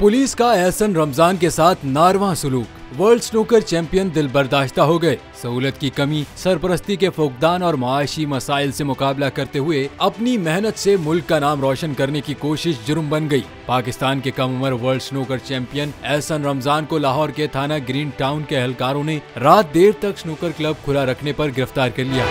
Police का एहसन रमजान के साथ नारवा सुलूक। वर्ल्ड स्नूकर चैंपियन दिल बर्दाश्ता हो गए। सहूलत की कमी, सरपरस्ती के फुकदान और माशी मसाइल से मुकाबला करते हुए अपनी मेहनत से मुल्क का नाम रोशन करने की कोशिश जुर्म बन गई। पाकिस्तान के कम उम्र world snooker champion Ehsan Ramzan को लाहौर के थाना ग्रीन टाउन के एहलकारों ने रात देर तक स्नूकर क्लब खुला रखने पर गिरफ्तार कर लिया।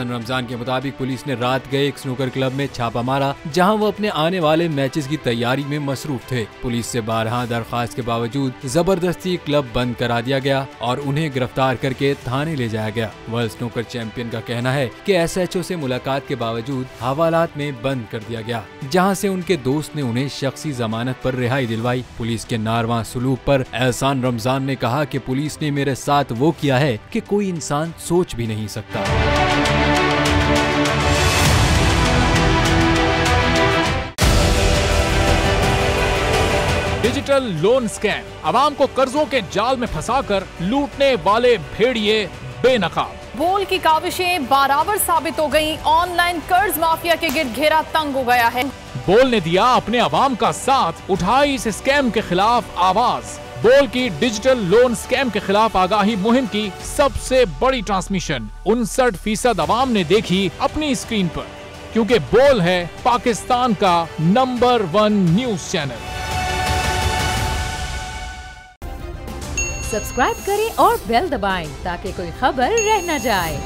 रमजान के मुताबिक पुलिस ने रात गए एक स्नूकर क्लब में छापा मारा, जहां वो अपने आने वाले मैचेस की तैयारी में मसरूफ थे। पुलिस से 12 दरख्वास्त के बावजूद जबरदस्ती क्लब बंद करा दिया गया और उन्हें गिरफ्तार करके थाने ले जाया गया। वर्ल्ड स्नूकर चैंपियन का कहना है कि SHO से मुलाकात के बावजूद हवालात में बंद कर दिया गया, जहां से उनके दोस्त ने उन्हें शख्सी जमानत पर रिहाई दिलवाई। पुलिस के नारवा सलूक पर एहसान रमजान ने कहा कि पुलिस ने मेरे साथ वो किया है कि कोई इंसान सोच भी नहीं सकता। डिजिटल लोन स्कैम, आवाम को कर्जों के जाल में फंसाकर लूटने वाले भेड़िए बेनकाब। बोल की काविशें बाराबर साबित हो गईं। ऑनलाइन कर्ज माफिया के गिर्द घेरा तंग हो गया है। बोल ने दिया अपने आवाम का साथ, उठाई इस स्कैम के खिलाफ आवाज। बोल की डिजिटल लोन स्कैम के खिलाफ आगाही मुहिम की सबसे बड़ी ट्रांसमिशन 59% आवाम ने देखी अपनी स्क्रीन पर, क्योंकि बोल है पाकिस्तान का नंबर 1 न्यूज चैनल। सब्सक्राइब करें और बेल दबाएं ताकि कोई खबर रह न जाए।